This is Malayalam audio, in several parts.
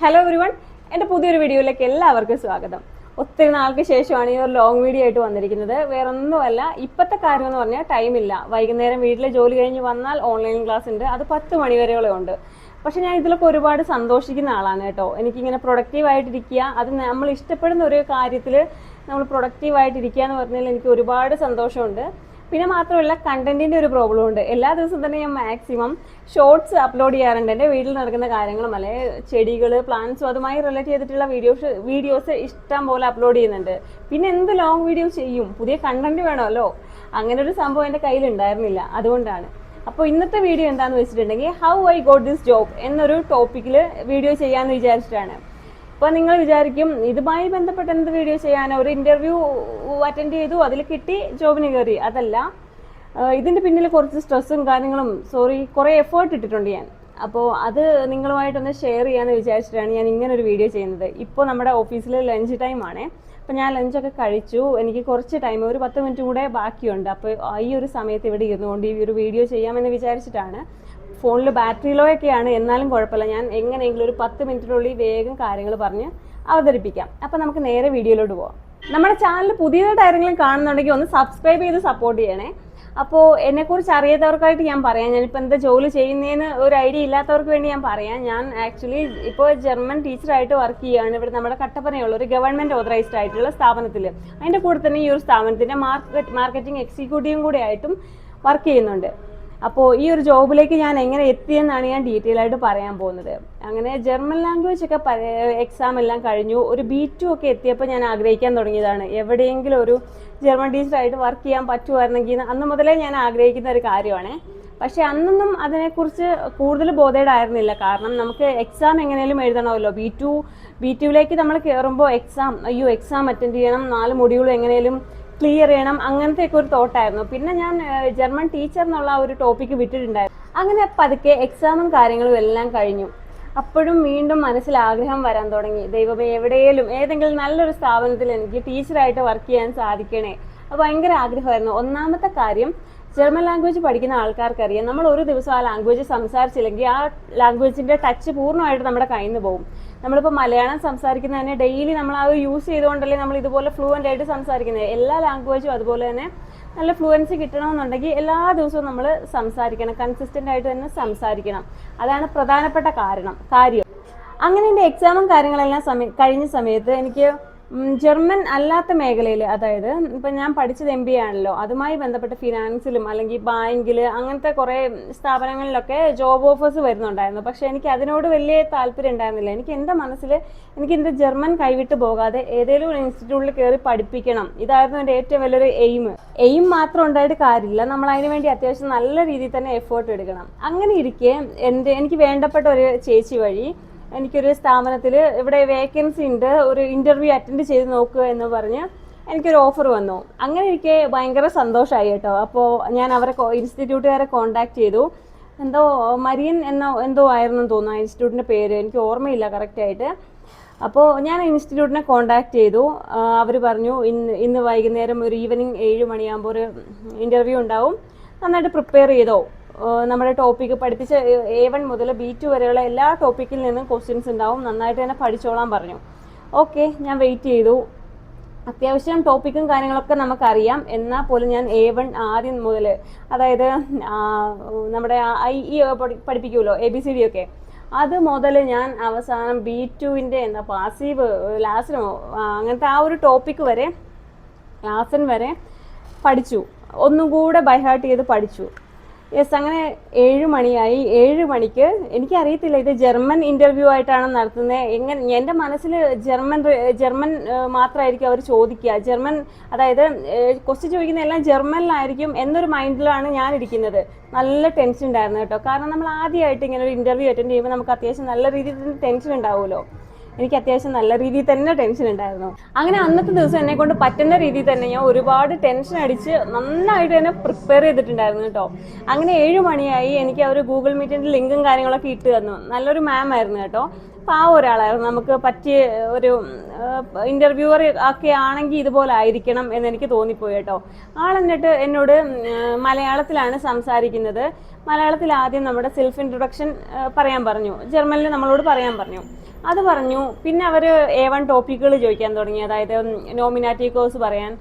ഹലോ എവരിവൺ, എൻ്റെ പുതിയൊരു വീഡിയോയിലേക്ക് എല്ലാവർക്കും സ്വാഗതം. ഒത്തിരി നാൾക്ക് ശേഷമാണ് ഈ ഒരു ലോങ് വീഡിയോ ആയിട്ട് വന്നിരിക്കുന്നത്. വേറൊന്നുമല്ല, ഇപ്പോഴത്തെ കാര്യം എന്ന് പറഞ്ഞാൽ ടൈമില്ല. വൈകുന്നേരം വീട്ടിലെ ജോലി കഴിഞ്ഞ് വന്നാൽ ഓൺലൈൻ ക്ലാസ് ഉണ്ട്, അത് 10 മണി വരെയോളം ഉണ്ട്. പക്ഷെ ഞാൻ ഇതിലൊക്കെ ഒരുപാട് സന്തോഷിക്കുന്ന ആളാണ് കേട്ടോ. എനിക്കിങ്ങനെ പ്രൊഡക്റ്റീവായിട്ടിരിക്കുക, അത് നമ്മൾ ഇഷ്ടപ്പെടുന്ന ഒരു കാര്യത്തിൽ നമ്മൾ പ്രൊഡക്റ്റീവായിട്ടിരിക്കുക എന്ന് പറഞ്ഞാൽ എനിക്ക് ഒരുപാട് സന്തോഷമുണ്ട്. പിന്നെ മാത്രമല്ല, കണ്ടന്റിന്റെ ഒരു പ്രോബ്ലം ഉണ്ട്. എല്ലാ ദിവസവും തന്നെ ഞാൻ മാക്സിമം ഷോർട്സ് അപ്ലോഡ് ചെയ്യാറുണ്ട്. എൻ്റെ വീട്ടിൽ നടക്കുന്ന കാര്യങ്ങളും അല്ലെ ചെടികൾ, പ്ലാന്റ്സും അതുമായി റിലേറ്റ് ചെയ്തിട്ടുള്ള വീഡിയോസ് ഇഷ്ടം പോലെ അപ്ലോഡ് ചെയ്യുന്നുണ്ട്. പിന്നെ എന്ത് ലോങ് വീഡിയോ ചെയ്യും, പുതിയ കണ്ടന്റ് വേണമല്ലോ. അങ്ങനെ ഒരു സംഭവം എൻ്റെ കയ്യിൽ ഉണ്ടായിരുന്നില്ല, അതുകൊണ്ടാണ്. അപ്പോൾ ഇന്നത്തെ വീഡിയോ എന്താണെന്ന് വെച്ചിട്ടുണ്ടെങ്കിൽ how I got this job എന്നൊരു ടോപ്പിക്കിൽ വീഡിയോ ചെയ്യാമെന്ന് വിചാരിച്ചിട്ടാണ്. അപ്പോൾ നിങ്ങൾ വിചാരിക്കും ഇതുമായി ബന്ധപ്പെട്ട് എന്ത് വീഡിയോ ചെയ്യാനോ, ഒരു ഇൻ്റർവ്യൂ അറ്റൻഡ് ചെയ്തു, അതിൽ കിട്ടി, ജോബിന് കയറി. അതല്ല, ഇതിൻ്റെ പിന്നിൽ കുറച്ച് സ്ട്രെസ്സും കാര്യങ്ങളും കുറേ എഫേർട്ട് ഇട്ടിട്ടുണ്ട് ഞാൻ. അപ്പോൾ അത് നിങ്ങളുമായിട്ടൊന്ന് ഷെയർ ചെയ്യാമെന്ന് വിചാരിച്ചിട്ടാണ് ഞാൻ ഇങ്ങനൊരു വീഡിയോ ചെയ്യുന്നത്. ഇപ്പോൾ നമ്മുടെ ഓഫീസിൽ ലഞ്ച് ടൈമാണ്. അപ്പോൾ ഞാൻ ലഞ്ചൊക്കെ കഴിച്ചു. എനിക്ക് കുറച്ച് ടൈം, ഒരു 10 മിനിറ്റ് കൂടെ ബാക്കിയുണ്ട്. അപ്പോൾ ഈ ഒരു സമയത്ത് ഇവിടെ ഇരുന്നുകൊണ്ട് ഈ ഒരു വീഡിയോ ചെയ്യാമെന്ന് വിചാരിച്ചിട്ടാണ്. ഫോണിൽ ബാറ്ററി ലോ ഒക്കെയാണ്, എന്നാലും കുഴപ്പമില്ല. ഞാൻ എങ്ങനെയെങ്കിലും ഒരു 10 മിനിറ്റിനുള്ളിൽ വേഗം കാര്യങ്ങൾ പറഞ്ഞ് അവതരിപ്പിക്കാം. അപ്പോൾ നമുക്ക് നേരെ വീഡിയോയിലോട്ട് പോവാം. നമ്മുടെ ചാനൽ പുതിയതായിട്ട് ആരെങ്കിലും കാണുന്നുണ്ടെങ്കിൽ ഒന്ന് സബ്സ്ക്രൈബ് ചെയ്ത് സപ്പോർട്ട് ചെയ്യണേ. അപ്പോൾ എന്നെക്കുറിച്ച് അറിയാത്തവർക്കായിട്ട് ഞാൻ പറയാം. ഞാനിപ്പോൾ എന്താ ജോലി ചെയ്യുന്നതെന്ന് ഒരു ഐഡിയ ഇല്ലാത്തവർക്ക് വേണ്ടി ഞാൻ പറയാം. ഞാൻ ആക്ച്വലി ഇപ്പോൾ ജർമ്മൻ ടീച്ചറായിട്ട് വർക്ക് ചെയ്യുകയാണ് ഇവിടെ നമ്മുടെ കട്ടപ്പനയുള്ള ഒരു ഗവൺമെൻറ് ഓതറൈസ്ഡ് ആയിട്ടുള്ള സ്ഥാപനത്തിൽ. അതിൻ്റെ കൂടെ തന്നെ ഈ ഒരു സ്ഥാപനത്തിൻ്റെ മാർക്കറ്റിംഗ് എക്സിക്യൂട്ടീവും കൂടെ ആയിട്ടും വർക്ക് ചെയ്യുന്നുണ്ട്. അപ്പോൾ ഈ ഒരു ജോബിലേക്ക് ഞാൻ എങ്ങനെ എത്തിയെന്നാണ് ഞാൻ ഡീറ്റെയിൽ ആയിട്ട് പറയാൻ പോകുന്നത്. അങ്ങനെ ജർമ്മൻ ലാംഗ്വേജ് ഒക്കെ എക്സാം എല്ലാം കഴിഞ്ഞു, ഒരു B2 ഒക്കെ എത്തിയപ്പോൾ ഞാൻ ആഗ്രഹിക്കാൻ തുടങ്ങിയതാണ് എവിടെയെങ്കിലും ഒരു ജർമ്മൻ ടീച്ചറായിട്ട് വർക്ക് ചെയ്യാൻ പറ്റുമായിരുന്നെങ്കിൽ. അന്ന് മുതലേ ഞാൻ ആഗ്രഹിക്കുന്ന ഒരു കാര്യമാണ്. പക്ഷെ അന്നൊന്നും അതിനെക്കുറിച്ച് കൂടുതൽ ബോധേഡായിരുന്നില്ല. കാരണം നമുക്ക് എക്സാം എങ്ങനെയും എഴുതണമല്ലോ. B2ലേക്ക് നമ്മൾ കയറുമ്പോൾ എക്സാം അറ്റൻഡ് ചെയ്യണം, 4 മൊഡ്യൂൾ എങ്ങനെയും ക്ലിയർ ചെയ്യണം, അങ്ങനത്തെയൊക്കെ ഒരു തോട്ടായിരുന്നു. പിന്നെ ഞാൻ ജർമ്മൻ ടീച്ചർ എന്നുള്ള ഒരു ടോപ്പിക്ക് വിട്ടിട്ടുണ്ടായിരുന്നു. അങ്ങനെ പതുക്കെ എക്സാമും കാര്യങ്ങളും എല്ലാം കഴിഞ്ഞു. അപ്പോഴും വീണ്ടും മനസ്സിൽ ആഗ്രഹം വരാൻ തുടങ്ങി, ദൈവമേ ഏതെങ്കിലും നല്ലൊരു സ്ഥാപനത്തിൽ എനിക്ക് ടീച്ചറായിട്ട് വർക്ക് ചെയ്യാൻ സാധിക്കണേ. അത് ഭയങ്കര ആഗ്രഹമായിരുന്നു. ഒന്നാമത്തെ കാര്യം, ജർമ്മൻ ലാംഗ്വേജ് പഠിക്കുന്ന ആൾക്കാർക്കറിയാം, നമ്മൾ ഒരു ദിവസം ആ ലാംഗ്വേജ് സംസാരിച്ചില്ലെങ്കിൽ ആ ലാംഗ്വേജിന്റെ ടച്ച് പൂർണ്ണമായിട്ട് നമ്മുടെ കയ്യിൽ നിന്ന് പോകും. നമ്മളിപ്പോൾ മലയാളം സംസാരിക്കുന്നത് തന്നെ ഡെയിലി നമ്മൾ ആ യൂസ് ചെയ്തുകൊണ്ടല്ലേ നമ്മൾ ഇതുപോലെ ഫ്ലുവൻ്റ് ആയിട്ട് സംസാരിക്കുന്നത്. എല്ലാ ലാംഗ്വേജും അതുപോലെ തന്നെ നല്ല ഫ്ലുവൻസി കിട്ടണമെന്നുണ്ടെങ്കിൽ എല്ലാ ദിവസവും നമ്മൾ സംസാരിക്കണം, കൺസിസ്റ്റൻ്റ് ആയിട്ട് തന്നെ സംസാരിക്കണം. അതാണ് പ്രധാനപ്പെട്ട കാര്യം. അങ്ങനെ എൻ്റെ എക്സാമും കാര്യങ്ങളെല്ലാം കഴിഞ്ഞ സമയത്ത് എനിക്ക് ജർമ്മൻ അല്ലാത്ത മേഖലയിൽ, അതായത് ഇപ്പം ഞാൻ പഠിച്ചത് MBA ആണല്ലോ, അതുമായി ബന്ധപ്പെട്ട ഫിനാൻസിലും അല്ലെങ്കിൽ ബാങ്കിൽ അങ്ങനത്തെ കുറേ സ്ഥാപനങ്ങളിലൊക്കെ ജോബ് ഓഫേഴ്സ് വരുന്നുണ്ടായിരുന്നു. പക്ഷേ എനിക്ക് അതിനോട് വലിയ താല്പര്യം ഉണ്ടായിരുന്നില്ല. എനിക്ക് എൻ്റെ ജർമ്മൻ കൈവിട്ട് പോകാതെ ഏതെങ്കിലും ഒരു ഇൻസ്റ്റിറ്റ്യൂട്ടിൽ കയറി പഠിപ്പിക്കണം, ഇതായിരുന്നു എൻ്റെ ഏറ്റവും വലിയൊരു എയിം മാത്രം ഉണ്ടായിട്ട് കാര്യമില്ല, നമ്മൾ അതിന് വേണ്ടി അത്യാവശ്യം നല്ല രീതിയിൽ തന്നെ എഫേർട്ട് എടുക്കണം. അങ്ങനെ ഇരിക്കെ എനിക്ക് വേണ്ടപ്പെട്ട ഒരു ചേച്ചി വഴി എനിക്കൊരു സ്ഥാപനത്തിൽ ഇവിടെ വേക്കൻസി ഉണ്ട്, ഒരു ഇൻ്റർവ്യൂ അറ്റൻഡ് ചെയ്ത് നോക്കുക എന്ന് പറഞ്ഞ് എനിക്കൊരു ഓഫർ വന്നു. അങ്ങനെ എനിക്ക് ഭയങ്കര സന്തോഷമായി കേട്ടോ. അപ്പോൾ ഞാൻ ഇൻസ്റ്റിറ്റ്യൂട്ടുകാരെ കോൺടാക്ട് ചെയ്തു. മരിയൻ എന്തോ ആയിരുന്നു തോന്നുന്നു ആ ഇൻസ്റ്റിറ്റ്യൂട്ടിൻ്റെ പേര്, എനിക്ക് ഓർമ്മയില്ല കറക്റ്റായിട്ട്. അപ്പോൾ ഞാൻ ഇൻസ്റ്റിറ്റ്യൂട്ടിനെ കോൺടാക്ട് ചെയ്തു. അവർ പറഞ്ഞു ഇന്ന് വൈകുന്നേരം ഒരു ഈവനിങ് 7 മണിയാകുമ്പോൾ ഒരു ഇൻ്റർവ്യൂ ഉണ്ടാവും, നന്നായിട്ട് പ്രിപ്പയർ ചെയ്തോ, നമ്മുടെ ടോപ്പിക്ക് പഠിപ്പിച്ച A1 മുതൽ B2 വരെയുള്ള എല്ലാ ടോപ്പിക്കിൽ നിന്നും ക്വസ്റ്റ്യൻസ് ഉണ്ടാവും, നന്നായിട്ട് തന്നെ പഠിച്ചോളാൻ പറഞ്ഞു. ഓക്കെ, ഞാൻ വെയിറ്റ് ചെയ്തു. അത്യാവശ്യം ടോപ്പിക്കും കാര്യങ്ങളൊക്കെ നമുക്കറിയാം. എന്നാൽ പോലും ഞാൻ A1 ആദ്യം മുതൽ, അതായത് നമ്മുടെ IE പഠിപ്പിക്കുമല്ലോ, ABCD ഒക്കെ, അത് മുതൽ ഞാൻ അവസാനം B2വിൻ്റെ പാസീവ് ലാസ്റ്റിനോ അങ്ങനത്തെ ആ ഒരു ടോപ്പിക്ക് വരെ, ലാസൻ വരെ പഠിച്ചു. ഒന്നും കൂടെ ബൈഹാർട്ട് ചെയ്ത് പഠിച്ചു. അങ്ങനെ 7 മണിയായി. 7 മണിക്ക് എനിക്കറിയത്തില്ല ഇത് ജർമ്മൻ ഇൻ്റർവ്യൂ ആയിട്ടാണ് നടത്തുന്നത്. എൻ്റെ മനസ്സിൽ ജർമ്മൻ മാത്രമായിരിക്കും അവർ ചോദിക്കുക. അതായത് ക്വസ്റ്റ്യൻ ചോദിക്കുന്ന എല്ലാം ജർമ്മനിലായിരിക്കും എന്നൊരു മൈൻഡിലാണ് ഞാൻ ഇരിക്കുന്നത്. നല്ല ടെൻഷൻ ഉണ്ടായിരുന്നു കേട്ടോ. കാരണം നമ്മൾ ആദ്യമായിട്ട് ഇങ്ങനെ ഒരു ഇൻ്റർവ്യൂ അറ്റൻഡ് ചെയ്യുമ്പോൾ നമുക്ക് അത്യാവശ്യം നല്ല രീതിയിൽ ടെൻഷൻ ഉണ്ടാവുമല്ലോ. എനിക്ക് അത്യാവശ്യം നല്ല രീതിയിൽ തന്നെ ടെൻഷൻ ഉണ്ടായിരുന്നു. അങ്ങനെ അന്നത്തെ ദിവസം എന്നെ കൊണ്ട് പറ്റുന്ന രീതിയിൽ തന്നെ ഞാൻ ഒരുപാട് ടെൻഷൻ അടിച്ച് നന്നായിട്ട് തന്നെ പ്രിപ്പയർ ചെയ്തിട്ടുണ്ടായിരുന്നു കേട്ടോ. അങ്ങനെ 7 മണിയായി. എനിക്ക് അവർ ഗൂഗിൾ മീറ്റിൻ്റെ ലിങ്കും കാര്യങ്ങളൊക്കെ ഇട്ട് തന്നു. നല്ലൊരു മാം ആയിരുന്നു കേട്ടോ. പാവം ഒരാളായിരുന്നു. നമുക്ക് പറ്റിയ ഒരു ഇൻ്റർവ്യൂവർ ഒക്കെ ആണെങ്കിൽ ഇതുപോലെ ആയിരിക്കണം എന്നെനിക്ക് തോന്നിപ്പോയി കേട്ടോ. ആളെന്നിട്ട് എന്നോട് മലയാളത്തിലാണ് സംസാരിക്കുന്നത്. മലയാളത്തിൽ ആദ്യം നമ്മുടെ സെൽഫ് ഇൻട്രൊഡക്ഷൻ പറയാൻ പറഞ്ഞു, ജർമ്മനിൽ നമ്മളോട് പറയാൻ പറഞ്ഞു. അത് പറഞ്ഞു. പിന്നെ അവർ A1 ടോപ്പിക്കുകൾ ചോദിക്കാൻ തുടങ്ങി. അതായത് നോമിനാറ്റീവ് കോഴ്സ് പറയാൻ,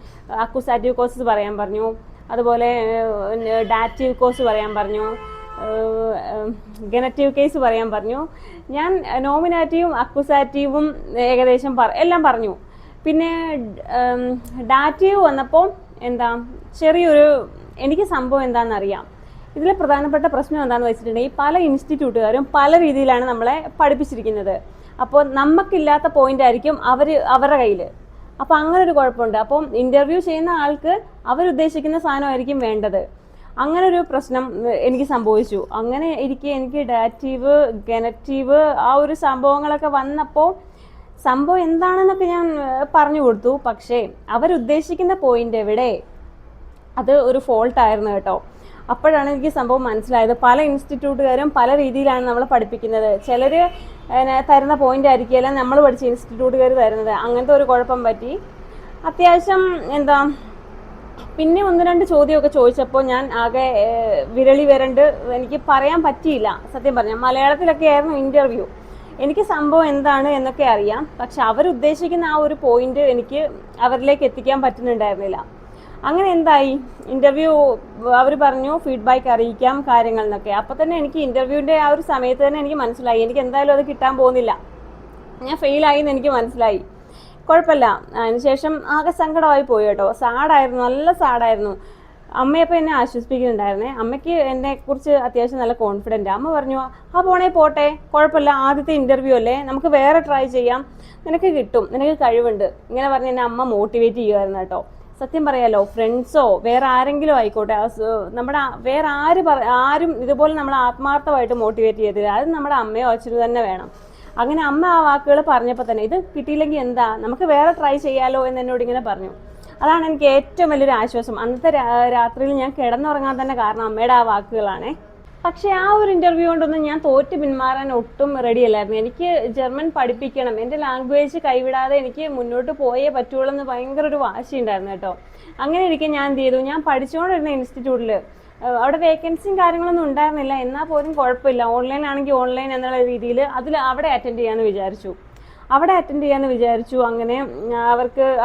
അക്യൂസാറ്റീവ് കോഴ്സസ് പറയാൻ പറഞ്ഞു, അതുപോലെ ഡാറ്റീവ് കോഴ്സ് പറയാൻ പറഞ്ഞു, ഗനറ്റീവ് കേസ് പറയാൻ പറഞ്ഞു. ഞാൻ നോമിനാറ്റീവും അക്യൂസാറ്റീവും ഏകദേശം എല്ലാം പറഞ്ഞു. പിന്നെ ഡാറ്റീവ് വന്നപ്പോൾ എന്താ ചെറിയൊരു എനിക്ക് സംഭവം എന്താണെന്നറിയാം. ഇതിലെ പ്രധാനപ്പെട്ട പ്രശ്നം എന്താണെന്ന് വെച്ചിട്ടുണ്ടെങ്കിൽ പല ഇൻസ്റ്റിറ്റ്യൂട്ടുകാരും പല രീതിയിലാണ് നമ്മളെ പഠിപ്പിച്ചിരിക്കുന്നത്. അപ്പോൾ നമുക്കില്ലാത്ത പോയിന്റ് ആയിരിക്കും അവരുടെ കയ്യിൽ. അപ്പോൾ അങ്ങനെ ഒരു കുഴപ്പമുണ്ട്. അപ്പം ഇന്റർവ്യൂ ചെയ്യുന്ന ആൾക്ക് അവരുദ്ദേശിക്കുന്ന സാധനമായിരിക്കും വേണ്ടത്. അങ്ങനെ ഒരു പ്രശ്നം എനിക്ക് സംഭവിച്ചു. അങ്ങനെ എനിക്ക് ഡാറ്റീവ് ഗനറ്റീവ് ആ ഒരു സംഭവങ്ങളൊക്കെ വന്നപ്പോൾ സംഭവം എന്താണെന്നൊക്കെ ഞാൻ പറഞ്ഞു കൊടുത്തു. പക്ഷേ അവരുദ്ദേശിക്കുന്ന പോയിന്റ് എവിടെ, അത് ഒരു ഫോൾട്ടായിരുന്നു കേട്ടോ. അപ്പോഴാണ് എനിക്ക് സംഭവം മനസ്സിലായത്. പല ഇൻസ്റ്റിറ്റ്യൂട്ടുകാരും പല രീതിയിലാണ് നമ്മളെ പഠിപ്പിക്കുന്നത്. ചിലർ തരുന്ന പോയിന്റ് ആയിരിക്കില്ല നമ്മൾ പഠിച്ച ഇൻസ്റ്റിറ്റ്യൂട്ടുകാർ തരുന്നത്. അങ്ങനത്തെ ഒരു കുഴപ്പം പറ്റി. അത്യാവശ്യം എന്താ പിന്നെ 1-2 ചോദ്യമൊക്കെ ചോദിച്ചപ്പോൾ ഞാൻ ആകെ വിരളി വരണ്ട്, എനിക്ക് പറയാൻ പറ്റിയില്ല. സത്യം പറഞ്ഞാൽ മലയാളത്തിലൊക്കെ ആയിരുന്നു ഇന്റർവ്യൂ. എനിക്ക് സംഭവം എന്താണ് എന്നൊക്കെ അറിയാം, പക്ഷെ അവരുദ്ദേശിക്കുന്ന ആ ഒരു പോയിന്റ് എനിക്ക് അവരിലേക്ക് എത്തിക്കാൻ പറ്റുന്നുണ്ടായിരുന്നില്ല. അങ്ങനെ എന്തായി, ഇന്റർവ്യൂ അവർ പറഞ്ഞു ഫീഡ്ബാക്ക് അറിയിക്കാം കാര്യങ്ങൾ എന്നൊക്കെ. അപ്പം തന്നെ എനിക്ക് ഇന്റർവ്യൂവിൻ്റെ ആ ഒരു സമയത്ത് തന്നെ എനിക്ക് മനസ്സിലായി എനിക്ക് എന്തായാലും അത് കിട്ടാൻ പോകുന്നില്ല, ഞാൻ ഫെയിലായി എന്ന് എനിക്ക് മനസ്സിലായി. കുഴപ്പമില്ല. അതിനുശേഷം ആകെ സങ്കടമായി പോയി കേട്ടോ. സാഡായിരുന്നു, നല്ല സാഡായിരുന്നു. അമ്മയപ്പോൾ എന്നെ ആശ്വസിപ്പിക്കുന്നുണ്ടായിരുന്നേ. അമ്മയ്ക്ക് എന്നെക്കുറിച്ച് അത്യാവശ്യം നല്ല കോൺഫിഡൻറ്റ്. അമ്മ പറഞ്ഞു പോണേ പോട്ടെ, കുഴപ്പമില്ല, ആദ്യത്തെ ഇന്റർവ്യൂ അല്ലേ, നമുക്ക് വേറെ ട്രൈ ചെയ്യാം, നിനക്ക് കിട്ടും, നിനക്ക് കഴിവുണ്ട്, ഇങ്ങനെ പറഞ്ഞ് എന്നെ അമ്മ മോട്ടിവേറ്റ് ചെയ്യുമായിരുന്നു കേട്ടോ. സത്യം പറയാലോ, ഫ്രണ്ട്സോ വേറെ ആരെങ്കിലും ആയിക്കോട്ടെ, നമ്മുടെ വേറെ ആരും ഇതുപോലെ നമ്മളെ ആത്മാർത്ഥമായിട്ട് മോട്ടിവേറ്റ് ചെയ്തില്ല. അത് നമ്മുടെ അമ്മയോ അച്ഛനോ തന്നെ വേണം. അങ്ങനെ അമ്മ ആ വാക്കുകൾ പറഞ്ഞപ്പോൾ തന്നെ ഇത് കിട്ടിയില്ലെങ്കിൽ എന്താ, നമുക്ക് വേറെ ട്രൈ ചെയ്യാലോ എന്ന് എന്നോട് ഇങ്ങനെ പറഞ്ഞു. അതാണ് എനിക്ക് ഏറ്റവും വലിയൊരു ആശ്വാസം. അന്നത്തെ രാത്രിയിൽ ഞാൻ കിടന്നുറങ്ങാൻ തന്നെ കാരണം അമ്മയുടെ ആ വാക്കുകളാണേ. പക്ഷെ ആ ഒരു ഇന്റർവ്യൂ കൊണ്ടൊന്നും ഞാൻ തോറ്റ് പിന്മാറാൻ ഒട്ടും റെഡി അല്ലായിരുന്നു. എനിക്ക് ജർമ്മൻ പഠിപ്പിക്കണം, എൻ്റെ ലാംഗ്വേജ് കൈവിടാതെ എനിക്ക് മുന്നോട്ട് പോയേ പറ്റുള്ളൂ എന്ന് ഭയങ്കര ഒരു വാശി ഉണ്ടായിരുന്നു കേട്ടോ. അങ്ങനെ ഇരിക്കെ ഞാൻ എന്ത് ചെയ്തു, ഞാൻ പഠിച്ചുകൊണ്ടിരുന്ന ഇൻസ്റ്റിറ്റ്യൂട്ടിൽ അവിടെ വേക്കൻസിയും കാര്യങ്ങളൊന്നും ഉണ്ടായിരുന്നില്ല. എന്നാൽ പോലും കുഴപ്പമില്ല, ഓൺലൈൻ ആണെങ്കിൽ ഓൺലൈൻ എന്നുള്ള രീതിയിൽ അവിടെ അറ്റൻഡ് ചെയ്യാമെന്ന് വിചാരിച്ചു. അങ്ങനെ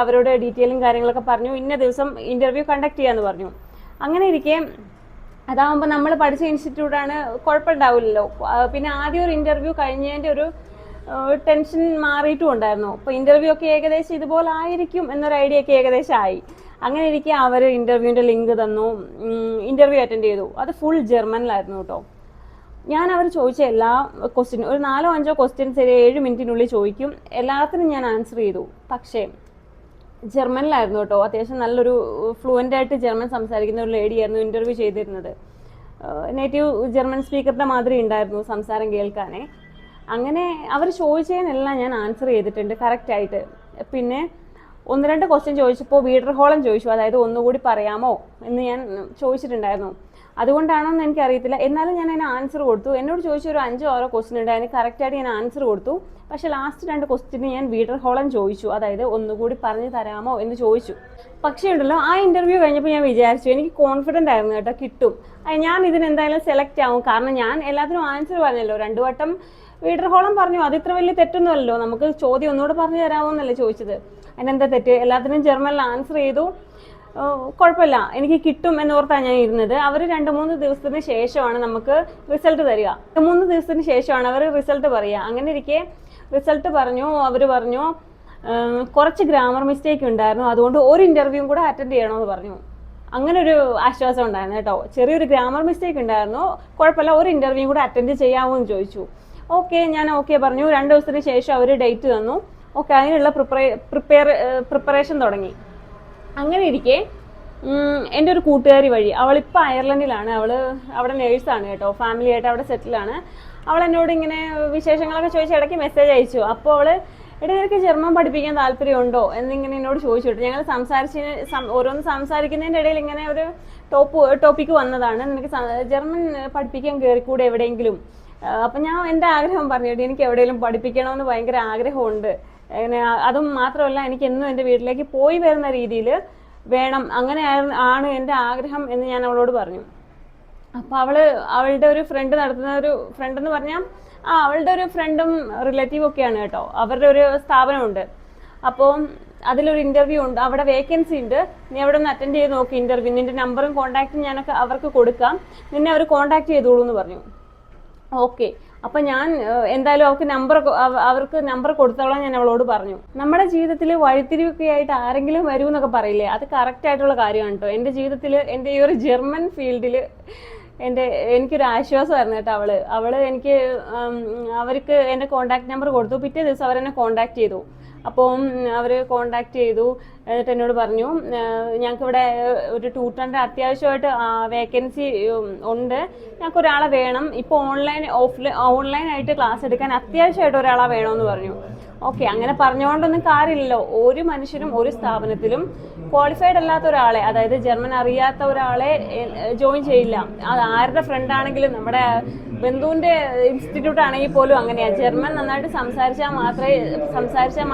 അവരോട് ഡീറ്റെയിലും കാര്യങ്ങളൊക്കെ പറഞ്ഞു, ഇന്ന ദിവസം ഇന്റർവ്യൂ കണ്ടക്ട് ചെയ്യാമെന്ന് പറഞ്ഞു. അങ്ങനെ ഇരിക്കെ അതാകുമ്പോൾ നമ്മൾ പഠിച്ച ഇൻസ്റ്റിറ്റ്യൂട്ടാണ്, കുഴപ്പമുണ്ടാവില്ലല്ലോ. പിന്നെ ആദ്യം ഒരു ഇന്റർവ്യൂ കഴിഞ്ഞതിൻ്റെ ഒരു ടെൻഷൻ മാറിയിട്ടും ഉണ്ടായിരുന്നു. അപ്പോൾ ഇന്റർവ്യൂ ഒക്കെ ഏകദേശം ഇതുപോലെ ആയിരിക്കും എന്നൊരു ഐഡിയ ഒക്കെ ഏകദേശം ആയി. അങ്ങനെ ഇരിക്കെ അവർ ഇന്റർവ്യൂവിൻ്റെ ലിങ്ക് തന്നു, ഇന്റർവ്യൂ അറ്റൻഡ് ചെയ്തു. അത് ഫുൾ ജർമ്മനിലായിരുന്നു കേട്ടോ. ഞാൻ അവർ ചോദിച്ച എല്ലാ ക്വസ്റ്റ്യനും ഒരു 4-5 ക്വസ്റ്റ്യൻസ് 7 മിനിറ്റിനുള്ളിൽ ചോദിക്കും, എല്ലാത്തിനും ഞാൻ ആൻസർ ചെയ്തു. പക്ഷേ ജർമ്മനിലായിരുന്നു കേട്ടോ. അത്യാവശ്യം നല്ലൊരു ഫ്ലുവൻ്റ് ആയിട്ട് ജർമ്മൻ സംസാരിക്കുന്ന ഒരു ലേഡിയായിരുന്നു ഇന്റർവ്യൂ ചെയ്തിരുന്നത്. നേറ്റീവ് ജർമ്മൻ സ്പീക്കറുടെ മാതിരി ഉണ്ടായിരുന്നു സംസാരം കേൾക്കാനേ. അങ്ങനെ അവർ ചോദിച്ചതിനെല്ലാം ഞാൻ ആൻസർ ചെയ്തിട്ടുണ്ട് കറക്റ്റായിട്ട്. പിന്നെ 1-2 ക്വസ്റ്റ്യൻ ചോദിച്ചപ്പോൾ വീഡർഹോളം ചോദിച്ചു, അതായത് ഒന്നുകൂടി പറയാമോ എന്ന് ഞാൻ ചോദിച്ചിട്ടുണ്ടായിരുന്നു. അതുകൊണ്ടാണോ എന്ന് എനിക്കറിയത്തില്ല, എന്നാലും ഞാൻ അതിന് ആൻസർ കൊടുത്തു. എന്നോട് ചോദിച്ച ഒരു 5-6 ക്വസ്റ്റ്യൻ ഉണ്ട്, അതിന് കറക്റ്റായിട്ട് ഞാൻ ആൻസർ കൊടുത്തു. പക്ഷെ ലാസ്റ്റ് 2 ക്വസ്റ്റ്യന് ഞാൻ വീഡർഹോളം ചോദിച്ചു, അതായത് ഒന്നുകൂടി പറഞ്ഞു തരാമോ എന്ന് ചോദിച്ചു. പക്ഷേ ഉണ്ടല്ലോ, ആ ഇന്റർവ്യൂ കഴിഞ്ഞപ്പോൾ ഞാൻ വിചാരിച്ചു, എനിക്ക് കോൺഫിഡൻ്റ് ആയിരുന്നു കേട്ടോ, കിട്ടും, ഞാൻ ഇതിനെന്തായാലും സെലക്ട് ആവും. കാരണം ഞാൻ എല്ലാത്തിനും ആൻസർ പറഞ്ഞല്ലോ, 2 വട്ടം വീഡർഹോളം പറഞ്ഞു. അത് ഇത്ര വലിയ തെറ്റൊന്നുമല്ലോ, നമുക്ക് ചോദ്യം ഒന്നുകൂടെ പറഞ്ഞു തരാമോ എന്നല്ലേ ചോദിച്ചത്, അതിനെന്താ തെറ്റ്? എല്ലാത്തിനും ജർമ്മനിൽ ആൻസർ ചെയ്തു, കുഴപ്പമില്ല, എനിക്ക് കിട്ടും എന്നോർത്താണ് ഞാൻ ഇരുന്നത്. അവർ 2-3 ദിവസത്തിന് ശേഷമാണ് നമുക്ക് റിസൾട്ട് തരിക. 3 ദിവസത്തിന് ശേഷമാണ് അവർ റിസൾട്ട് പറയുക. അങ്ങനെ ഇരിക്കെ റിസൾട്ട് അവർ പറഞ്ഞു കുറച്ച് ഗ്രാമർ മിസ്റ്റേക്ക് ഉണ്ടായിരുന്നു, അതുകൊണ്ട് ഒരു ഇന്റർവ്യൂ കൂടെ അറ്റൻഡ് ചെയ്യണമെന്ന് പറഞ്ഞു. അങ്ങനെ ഒരു ആശ്വാസം ഉണ്ടായിരുന്നു കേട്ടോ. ചെറിയൊരു ഗ്രാമർ മിസ്റ്റേക്ക് ഉണ്ടായിരുന്നു, കുഴപ്പമില്ല, ഒരു ഇന്റർവ്യൂ കൂടെ അറ്റൻഡ് ചെയ്യാമോ എന്ന് ചോദിച്ചു. ഞാൻ ഓക്കെ പറഞ്ഞു. 2 ദിവസത്തിന് ശേഷം അവർ ഡേറ്റ് തന്നു. ഓക്കെ, അതിനുള്ള പ്രിപ്പറേഷൻ തുടങ്ങി. അങ്ങനെ ഇരിക്കെ എൻ്റെ ഒരു കൂട്ടുകാരി വഴി, അവളിപ്പോൾ അയർലൻഡിലാണ്, അവിടെ നേഴ്സാണ് കേട്ടോ, ഫാമിലി ആയിട്ട് അവിടെ സെറ്റിലാണ്. അവൾ എന്നോട് ഇങ്ങനെ വിശേഷങ്ങളൊക്കെ ചോദിച്ച് ഇടയ്ക്ക് മെസ്സേജ് അയച്ചു. അപ്പോൾ അവൾ നിനക്ക് ജർമ്മൻ പഠിപ്പിക്കാൻ താല്പര്യമുണ്ടോ എന്നിങ്ങനെ എന്നോട് ചോദിച്ചിട്ട്, ഞങ്ങൾ ഓരോന്ന് സംസാരിക്കുന്നതിൻ്റെ ഇടയിൽ ഇങ്ങനെ ഒരു ടോപ്പിക്ക് വന്നതാണ്, നിനക്ക് ജർമ്മൻ പഠിപ്പിക്കാൻ കയറിക്കൂടെ എവിടെയെങ്കിലും. അപ്പം ഞാൻ എൻ്റെ ആഗ്രഹം പറഞ്ഞിട്ട്, എനിക്ക് എവിടെയെങ്കിലും പഠിപ്പിക്കണമെന്ന് ഭയങ്കര ആഗ്രഹമുണ്ട്. അതും മാത്രമല്ല, എനിക്ക് എന്നും എൻ്റെ വീട്ടിലേക്ക് പോയി വരുന്ന രീതിയിൽ വേണം, അങ്ങനെ ആണ് എൻ്റെ ആഗ്രഹം എന്ന് ഞാൻ അവളോട് പറഞ്ഞു. അപ്പോൾ അവളുടെ ഒരു ഫ്രണ്ട് നടത്തുന്ന ഒരു ഫ്രണ്ട് എന്ന് പറഞ്ഞാൽ അവളുടെ ഒരു ഫ്രണ്ടും റിലേറ്റീവ് ഒക്കെയാണ് കേട്ടോ. അവരുടെ ഒരു സ്ഥാപനമുണ്ട്. അപ്പോൾ അതിലൊരു ഇന്റർവ്യൂ ഉണ്ട്, അവിടെ വേക്കൻസി ഉണ്ട്, നീ അവിടെ ഒന്ന് അറ്റൻഡ് ചെയ്ത് നോക്കി ഇന്റർവ്യൂ, നിന്റെ നമ്പറും കോൺടാക്റ്റും ഞാനൊക്കെ അവർക്ക് കൊടുക്കാം, നിന്നെ അവർ കോൺടാക്ട് ചെയ്തോളൂ എന്ന് പറഞ്ഞു. ഓക്കെ, അപ്പൊ ഞാൻ എന്തായാലും അവർക്ക് നമ്പർ കൊടുത്തോളാം ഞാൻ അവളോട് പറഞ്ഞു. നമ്മുടെ ജീവിതത്തിൽ വഴിത്തിരിവൊക്കെ ആയിട്ട് ആരെങ്കിലും വരൂ എന്നൊക്കെ പറയില്ലേ, അത് കറക്റ്റ് ആയിട്ടുള്ള കാര്യമാണ് കേട്ടോ. എൻ്റെ ജീവിതത്തിൽ എൻ്റെ ഈ ഒരു ജർമ്മൻ ഫീൽഡിൽ എനിക്കൊരു ആശ്വാസമായിരുന്നു കേട്ടോ. അവള് എനിക്ക് അവർക്ക് എൻ്റെ കോൺടാക്ട് നമ്പർ കൊടുത്തു. പിറ്റേ ദിവസം അവരെന്നെ കോൺടാക്ട് ചെയ്തു. അപ്പോൾ അവർ കോണ്ടാക്ട് ചെയ്തു. എന്നിട്ട് എന്നോട് പറഞ്ഞു, ഞങ്ങൾക്കിവിടെ ഒരു ട്യൂട്ടറിൻ്റെ അത്യാവശ്യമായിട്ട് വേക്കൻസി ഉണ്ട്, ഞങ്ങൾക്ക് ഒരാളെ വേണം, ഇപ്പോൾ ഓൺലൈനായിട്ട് ക്ലാസ് എടുക്കാൻ അത്യാവശ്യമായിട്ട് ഒരാളെ വേണമെന്ന് പറഞ്ഞു. ഓക്കെ, അങ്ങനെ പറഞ്ഞുകൊണ്ടൊന്നും കാര്യമില്ലല്ലോ. ഒരു മനുഷ്യനും ഒരു സ്ഥാപനത്തിലും ക്വാളിഫൈഡ് അല്ലാത്ത ഒരാളെ, അതായത് ജർമ്മൻ അറിയാത്ത ഒരാളെ ജോയിൻ ചെയ്യില്ല. അത് ആരുടെ ഫ്രണ്ട് ആണെങ്കിലും, നമ്മുടെ ബന്ധുവിന്റെ ഇൻസ്റ്റിറ്റ്യൂട്ട് ആണെങ്കിൽ പോലും അങ്ങനെയാണ്. ജർമ്മൻ നന്നായിട്ട് സംസാരിച്ചാൽ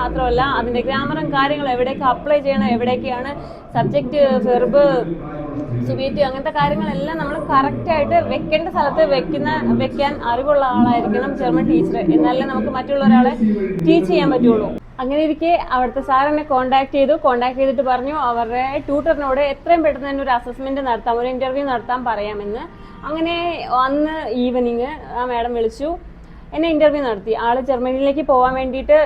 മാത്രമല്ല അതിന്റെ ഗ്രാമറും കാര്യങ്ങളും, എവിടേക്ക് അപ്ലൈ ചെയ്യണം, എവിടേക്കാണ് സബ്ജക്റ്റ്, വെർബ്, സുബീറ്റ്, അങ്ങനത്തെ കാര്യങ്ങളെല്ലാം നമ്മൾ കറക്റ്റായിട്ട് വെക്കേണ്ട സ്ഥലത്ത് വെക്കാൻ അറിവുള്ള ആളായിരിക്കണം ജർമ്മൻ ടീച്ചർ. എന്നാലേ നമുക്ക് മറ്റുള്ള ഒരാളെ ടീച്ച് ചെയ്യാൻ പറ്റുള്ളൂ. അങ്ങനെ ഇരിക്കെ അവിടുത്തെ സാർ എന്നെ കോൺടാക്ട് ചെയ്തിട്ട് പറഞ്ഞു അവരുടെ ട്യൂട്ടറിനോട് എത്രയും പെട്ടെന്ന് തന്നെ ഒരു അസസ്മെന്റ് നടത്താം, ഒരു ഇന്റർവ്യൂ നടത്താൻ പറയാമെന്ന്. അങ്ങനെ അന്ന് ഈവനിങ് ആ മാഡം വിളിച്ചു, എന്നെ ഇന്റർവ്യൂ നടത്തി. ആള് ജർമ്മനിയിലേക്ക് പോകാൻ വേണ്ടിയിട്ട്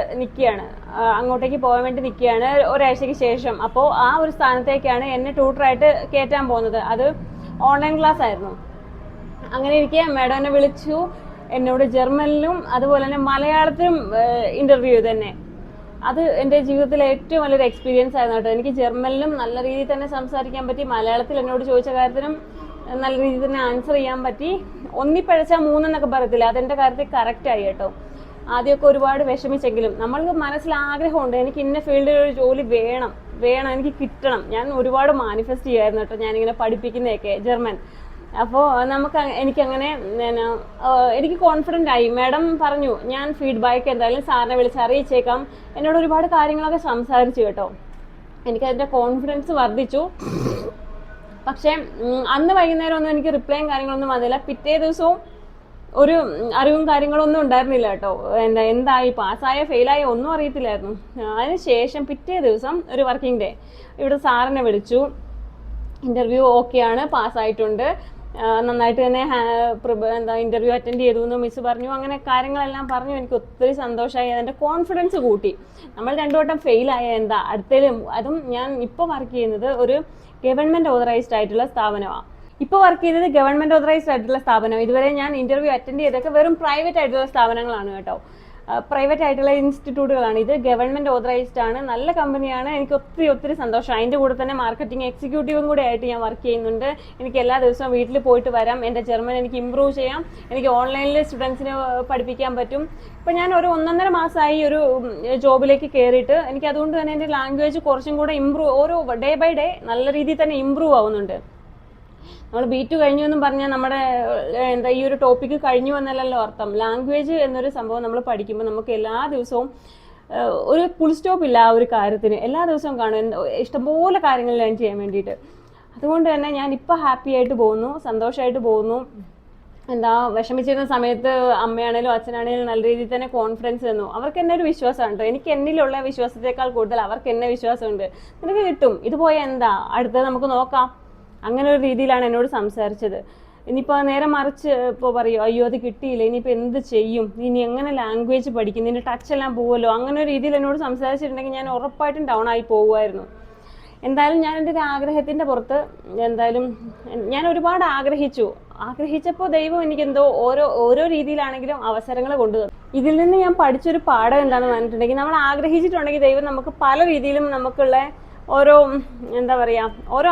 അങ്ങോട്ടേക്ക് പോകാൻ വേണ്ടി നിൽക്കുകയാണ് ഒരാഴ്ചയ്ക്ക് ശേഷം. അപ്പോൾ ആ ഒരു സ്ഥാനത്തേക്കാണ് എന്നെ ട്യൂട്ടറായിട്ട് കയറ്റാൻ പോകുന്നത്. അത് ഓൺലൈൻ ക്ലാസ് ആയിരുന്നു. അങ്ങനെ ഇരിക്കെ മാഡം എന്നെ വിളിച്ചു, എന്നോട് ജർമ്മനിലും അതുപോലെ തന്നെ മലയാളത്തിലും ഇന്റർവ്യൂ തന്നെ. അത് എൻ്റെ ജീവിതത്തിലെ ഏറ്റവും വലിയൊരു എക്സ്പീരിയൻസ് ആയിരുന്നു കേട്ടോ. എനിക്ക് ജർമ്മനിലും നല്ല രീതിയിൽ തന്നെ സംസാരിക്കാൻ പറ്റി, മലയാളത്തിൽ എന്നോട് ചോദിച്ച കാര്യത്തിനും നല്ല രീതിയിൽ തന്നെ ആൻസർ ചെയ്യാൻ പറ്റി. ഒന്നിപ്പഴച്ചാൽ മൂന്നെന്നൊക്കെ പറയത്തില്ല, അതെൻ്റെ കാര്യത്തിൽ കറക്റ്റായി കേട്ടോ. ആദ്യമൊക്കെ ഒരുപാട് വിഷമിച്ചെങ്കിലും നമ്മൾക്ക് മനസ്സിൽ ആഗ്രഹമുണ്ട്, എനിക്ക് ഇന്ന ഫീൽഡിൽ ഒരു ജോലി വേണം, എനിക്ക് കിട്ടണം. ഞാൻ ഒരുപാട് മാനിഫെസ്റ്റ് ചെയ്യായിരുന്നു കേട്ടോ, ഞാനിങ്ങനെ പഠിപ്പിക്കുന്നതൊക്കെ ജർമ്മൻ. അപ്പോൾ എനിക്കങ്ങനെ എനിക്ക് കോൺഫിഡൻ്റ് ആയി. മാഡം പറഞ്ഞു, ഞാൻ ഫീഡ്ബാക്ക് എന്തായാലും സാറിനെ വിളിച്ച് അറിയിച്ചേക്കാം. എന്നോട് ഒരുപാട് കാര്യങ്ങളൊക്കെ സംസാരിച്ചു കേട്ടോ. എനിക്കതിൻ്റെ കോൺഫിഡൻസ് വർദ്ധിച്ചു. പക്ഷേ അന്ന് വൈകുന്നേരം ഒന്നും എനിക്ക് റിപ്ലൈയും കാര്യങ്ങളൊന്നും വന്നില്ല. പിറ്റേ ദിവസവും ഒരു അറിവും കാര്യങ്ങളൊന്നും ഉണ്ടായിരുന്നില്ല കേട്ടോ. എന്തായി, പാസ്സായോ ഫെയിലായോ ഒന്നും അറിയത്തില്ലായിരുന്നു. അതിനുശേഷം പിറ്റേ ദിവസം ഒരു വർക്കിംഗ് ഡേ ഇവിടെ സാറിനെ വിളിച്ചു. ഇന്റർവ്യൂ ഓക്കെയാണ്, പാസ്സായിട്ടുണ്ട്, നന്നായിട്ട് തന്നെ ഇന്റർവ്യൂ അറ്റൻഡ് ചെയ്തു എന്ന് മിസ് പറഞ്ഞു. അങ്ങനെ കാര്യങ്ങളെല്ലാം പറഞ്ഞു. എനിക്ക് ഒത്തിരി സന്തോഷമായി, അതിൻ്റെ കോൺഫിഡൻസ് കൂട്ടി. നമ്മൾ രണ്ടു വട്ടം ഫെയിലായ എന്താ, അടുത്തേലും അതും ഞാൻ ഇപ്പോൾ വർക്ക് ചെയ്യുന്നത് ഒരു ഗവൺമെന്റ് ഓതറൈസ്ഡ് ആയിട്ടുള്ള സ്ഥാപനമാണ്. ഇപ്പോൾ വർക്ക് ചെയ്തത് ഗവൺമെന്റ് ഓതറൈസ്ഡ് ആയിട്ടുള്ള സ്ഥാപനം. ഇതുവരെ ഞാൻ ഇന്റർവ്യൂ അറ്റൻഡ് ചെയ്തൊക്കെ വെറും പ്രൈവറ്റ് ആയിട്ടുള്ള സ്ഥാപനങ്ങളാണ് കേട്ടോ. പ്രൈവറ്റ് ആയിട്ടുള്ള ഇൻസ്റ്റിറ്റ്യൂട്ടുകളാണ്. ഇത് ഗവൺമെന്റ് ഓതറൈസ്ഡ് ആണ്, നല്ല കമ്പനിയാണ്. എനിക്ക് ഒത്തിരി സന്തോഷം. അതിൻ്റെ കൂടെ തന്നെ മാർക്കറ്റിംഗ് എക്സിക്യൂട്ടീവും കൂടെ ആയിട്ട് ഞാൻ വർക്ക് ചെയ്യുന്നുണ്ട്. എനിക്ക് എല്ലാ ദിവസവും വീട്ടിൽ പോയിട്ട് വരാം, എൻ്റെ ജർമ്മൻ എനിക്ക് ഇമ്പ്രൂവ് ചെയ്യാം, എനിക്ക് ഓൺലൈനിൽ സ്റ്റുഡൻസിനെ പഠിപ്പിക്കാൻ പറ്റും. ഇപ്പം ഞാൻ ഒരു 1.5 മാസമായി ഒരു ജോബിലേക്ക് കയറിയിട്ട് എനിക്ക് അതുകൊണ്ട് തന്നെ എൻ്റെ ലാംഗ്വേജ് കുറച്ചും കൂടെ ഓരോ ഡേ ബൈ ഡേ നല്ല രീതിയിൽ തന്നെ ഇമ്പ്രൂവ് ആവുന്നുണ്ട്. നമ്മൾ B2 കഴിഞ്ഞു എന്നും പറഞ്ഞാൽ നമ്മുടെ ഈ ഒരു ടോപ്പിക്ക് കഴിഞ്ഞു എന്നല്ലല്ലോ അർത്ഥം. ലാംഗ്വേജ് എന്നൊരു സംഭവം നമ്മൾ പഠിക്കുമ്പോൾ നമുക്ക് എല്ലാ ദിവസവും ഒരു ഫുൾ സ്റ്റോപ്പ് ഇല്ല ആ ഒരു കാര്യത്തിന്. എല്ലാ ദിവസവും കാണും ഇഷ്ടംപോലെ കാര്യങ്ങൾ ലേൺ ചെയ്യാൻ വേണ്ടിയിട്ട്. അതുകൊണ്ട് തന്നെ ഞാൻ ഇപ്പോൾ ഹാപ്പി ആയിട്ട് പോകുന്നു, സന്തോഷമായിട്ട് പോകുന്നു. വിഷമിച്ചിരുന്ന സമയത്ത് അമ്മയാണേലും അച്ഛനാണേലും നല്ല രീതിയിൽ തന്നെ കോൺഫിഡൻസ് തന്നു. അവർക്ക് എന്നെ ഒരു വിശ്വാസമുണ്ട്. എനിക്ക് എന്നിലുള്ള വിശ്വാസത്തെക്കാൾ കൂടുതൽ അവർക്ക് എന്നെ വിശ്വാസമുണ്ട്. നിനക്ക് കിട്ടും, ഇത് പോയാൽ എന്താ, അടുത്തത് നമുക്ക് നോക്കാം, അങ്ങനെ ഒരു രീതിയിലാണ് എന്നോട് സംസാരിച്ചത്. ഇനിയിപ്പോൾ നേരെ മറിച്ച് ഇപ്പോൾ പറയും, അയ്യോ അത് കിട്ടിയില്ല, ഇനിയിപ്പോൾ എന്ത് ചെയ്യും, ഇനി എങ്ങനെ ലാംഗ്വേജ് പഠിക്കും, നിന്റെ ടച്ച് എല്ലാം പോകുമല്ലോ, അങ്ങനെ ഒരു രീതിയിൽ എന്നോട് സംസാരിച്ചിട്ടുണ്ടെങ്കിൽ ഞാൻ ഉറപ്പായിട്ടും ഡൗൺ ആയി പോകുമായിരുന്നു. എന്തായാലും ഞാൻ എൻ്റെ ഒരു ആഗ്രഹത്തിൻ്റെ പുറത്ത് ഞാൻ ഒരുപാട് ആഗ്രഹിച്ചപ്പോൾ ദൈവം എനിക്കെന്തോ ഓരോ രീതിയിലാണെങ്കിലും അവസരങ്ങൾ കൊണ്ടുതന്നു. ഇതിൽ നിന്ന് ഞാൻ പഠിച്ചൊരു പാഠം എന്താണെന്ന് പറഞ്ഞിട്ടുണ്ടെങ്കിൽ, നമ്മൾ ആഗ്രഹിച്ചിട്ടുണ്ടെങ്കിൽ ദൈവം നമുക്ക് പല രീതിയിലും നമുക്കുള്ള ഓരോ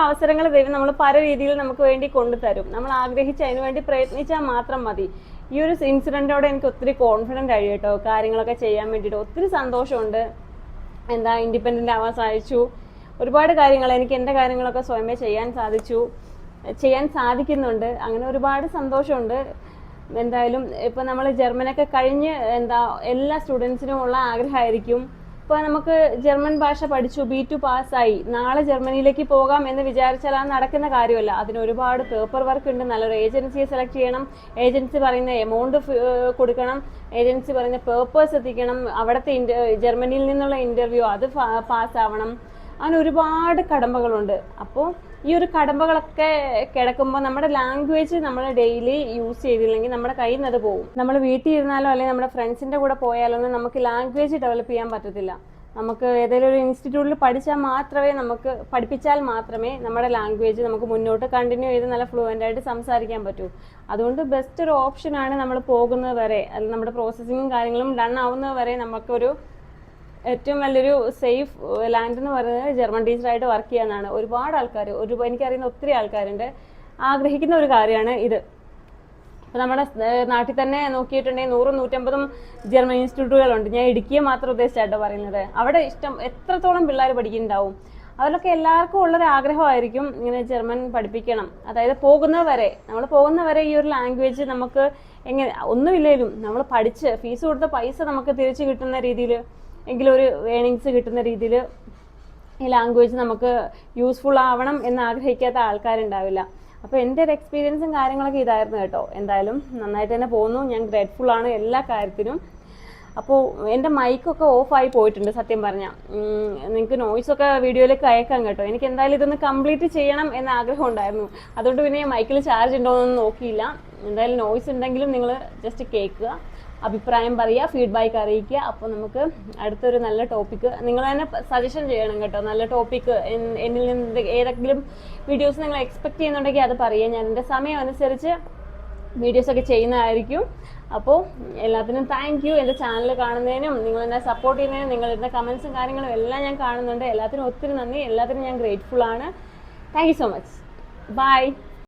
അവസരങ്ങൾ ദൈവം നമ്മൾ പല രീതിയിൽ നമുക്ക് വേണ്ടി കൊണ്ടുതരും. നമ്മൾ ആഗ്രഹിച്ച് അതിനു വേണ്ടി പ്രയത്നിച്ചാൽ മാത്രം മതി. ഈ ഒരു ഇൻസിഡൻറ്റോടെ എനിക്ക് ഒത്തിരി കോൺഫിഡൻ്റ് ആയി കേട്ടോ. കാര്യങ്ങളൊക്കെ ചെയ്യാൻ വേണ്ടിയിട്ട് ഒത്തിരി സന്തോഷമുണ്ട്. ഇൻഡിപെൻഡൻ്റ് ആവാൻ സാധിച്ചു. ഒരുപാട് കാര്യങ്ങൾ എനിക്ക് എൻ്റെ കാര്യങ്ങളൊക്കെ സ്വയമേ ചെയ്യാൻ സാധിക്കുന്നുണ്ട്. അങ്ങനെ ഒരുപാട് സന്തോഷമുണ്ട്. എന്തായാലും ഇപ്പം നമ്മൾ ജർമ്മനൊക്കെ കഴിഞ്ഞ് എല്ലാ സ്റ്റുഡൻസിനും ഉള്ള ആഗ്രഹമായിരിക്കും ഇപ്പോൾ നമുക്ക് ജർമ്മൻ ഭാഷ പഠിച്ചു, B2 പാസ്സായി, നാളെ ജർമ്മനിയിലേക്ക് പോകാം എന്ന് വിചാരിച്ചാൽ അത് നടക്കുന്ന കാര്യമല്ല. അതിന് ഒരുപാട് പേപ്പർ വർക്ക് ഉണ്ട്. നല്ലൊരു ഏജൻസിയെ സെലക്ട് ചെയ്യണം, ഏജൻസി പറയുന്ന എമൗണ്ട് കൊടുക്കണം, ഏജൻസി പറയുന്ന പേപ്പേഴ്സ് എത്തിക്കണം, അവിടുത്തെ ജർമ്മനിയിൽ നിന്നുള്ള ഇൻ്റർവ്യൂ അത് പാസ്സാവണം. അങ്ങനെ ഒരുപാട് കടമ്പകളുണ്ട്. അപ്പോൾ ഈ ഒരു കടമ്പകളൊക്കെ കിടക്കുമ്പോൾ നമ്മുടെ ലാംഗ്വേജ് നമ്മൾ ഡെയിലി യൂസ് ചെയ്തില്ലെങ്കിൽ നമ്മുടെ കയ്യിൽ നിന്ന് അത് പോകും. നമ്മൾ വീട്ടിൽ ഇരുന്നാലോ അല്ലെങ്കിൽ നമ്മുടെ ഫ്രണ്ട്സിൻ്റെ കൂടെ പോയാലോ ഒന്നും നമുക്ക് ലാംഗ്വേജ് ഡെവലപ്പ് ചെയ്യാൻ പറ്റത്തില്ല. നമുക്ക് ഏതെങ്കിലും ഒരു ഇൻസ്റ്റിറ്റ്യൂട്ടിൽ പഠിപ്പിച്ചാൽ മാത്രമേ നമ്മുടെ ലാംഗ്വേജ് നമുക്ക് മുന്നോട്ട് കണ്ടിന്യൂ ചെയ്ത് നല്ല ഫ്ലുവൻ്റ് ആയിട്ട് സംസാരിക്കാൻ പറ്റൂ. അതുകൊണ്ട് ബെസ്റ്റ് ഒരു ഓപ്ഷനാണ് നമ്മൾ പോകുന്നത് വരെ, അല്ലെങ്കിൽ നമ്മുടെ പ്രോസസ്സിങ്ങും കാര്യങ്ങളും ഡൺ ആവുന്നത് വരെ നമുക്കൊരു ഏറ്റവും വലിയൊരു സേഫ് ലാൻഡ് എന്ന് പറയുന്നത് ജർമ്മൻ ടീച്ചറായിട്ട് വർക്ക് ചെയ്യാനാണ്. ഒരുപാട് ആൾക്കാർ, എനിക്കറിയുന്ന ഒത്തിരി ആൾക്കാരുണ്ട്, ആഗ്രഹിക്കുന്ന ഒരു കാര്യമാണ് ഇത്. അപ്പോൾ നമ്മുടെ നാട്ടിൽ തന്നെ നോക്കിയിട്ടുണ്ടെങ്കിൽ 100-150 ജർമ്മൻ ഇൻസ്റ്റിറ്റ്യൂട്ടുകളുണ്ട്. ഞാൻ ഇടുക്കിയെ മാത്രം ഉദ്ദേശിച്ചായിട്ടോ പറയുന്നത്. അവിടെ എത്രത്തോളം പിള്ളേർ പഠിക്കുന്നുണ്ടാവും. അതിലൊക്കെ എല്ലാവർക്കും ഉള്ളൊരു ആഗ്രഹമായിരിക്കും ഇങ്ങനെ ജർമ്മൻ പഠിപ്പിക്കണം. അതായത് നമ്മൾ പോകുന്നവരെ ഈ ഒരു ലാംഗ്വേജ് നമുക്ക് എങ്ങനെ ഒന്നുമില്ലേലും നമ്മൾ പഠിച്ച് ഫീസ് കൊടുത്ത പൈസ നമുക്ക് തിരിച്ചു കിട്ടുന്ന രീതിയിൽ, എങ്കിലും ഒരു ഏണിങ്സ് കിട്ടുന്ന രീതിയിൽ ഈ ലാംഗ്വേജ് നമുക്ക് യൂസ്ഫുൾ ആവണം എന്ന് ആഗ്രഹിക്കാത്ത ആൾക്കാരുണ്ടാവില്ല. അപ്പോൾ എൻ്റെ ഒരു എക്സ്പീരിയൻസും കാര്യങ്ങളൊക്കെ ഇതായിരുന്നു കേട്ടോ. എന്തായാലും നന്നായിട്ട് തന്നെ പോകുന്നു. ഞാൻ ഗ്രേറ്റ്ഫുൾ ആണ് എല്ലാ കാര്യത്തിനും. അപ്പോൾ എൻ്റെ മൈക്കൊക്കെ ഓഫായി പോയിട്ടുണ്ട് സത്യം പറഞ്ഞാൽ. നിങ്ങൾക്ക് നോയ്സൊക്കെ വീഡിയോയിലേക്ക് അയക്കാം കേട്ടോ. എനിക്ക് എന്തായാലും ഇതൊന്ന് കംപ്ലീറ്റ് ചെയ്യണം എന്ന ആഗ്രഹം ഉണ്ടായിരുന്നു. അതുകൊണ്ട് പിന്നെ മൈക്കിൽ ചാർജ് ഉണ്ടോ എന്നൊന്നും നോക്കിയില്ല. എന്തായാലും നോയ്സ് ഉണ്ടെങ്കിലും നിങ്ങൾ ജസ്റ്റ് കേൾക്കുക, അഭിപ്രായം പറയുക, ഫീഡ്ബാക്ക് അറിയിക്കുക. അപ്പോൾ നമുക്ക് അടുത്തൊരു നല്ല ടോപ്പിക്ക് നിങ്ങൾ തന്നെ സജഷൻ ചെയ്യണം കേട്ടോ. നല്ല ടോപ്പിക്ക് എന്നിൽ നിന്ന് ഏതെങ്കിലും വീഡിയോസ് നിങ്ങൾ എക്സ്പെക്ട് ചെയ്യുന്നുണ്ടെങ്കിൽ അത് പറയുക. ഞാൻ എൻ്റെ സമയം അനുസരിച്ച് വീഡിയോസൊക്കെ ചെയ്യുന്നതായിരിക്കും. അപ്പോൾ എല്ലാത്തിനും താങ്ക് യു. എൻ്റെ ചാനൽ കാണുന്നതിനും നിങ്ങൾ എന്നെ സപ്പോർട്ട് ചെയ്യുന്നതിനും നിങ്ങളുടെ കമൻസും കാര്യങ്ങളും എല്ലാം ഞാൻ കാണുന്നുണ്ട്. എല്ലാത്തിനും ഒത്തിരി നന്ദി. എല്ലാത്തിനും ഞാൻ ഗ്രേറ്റ്ഫുൾ ആണ്. Thank you so much. By.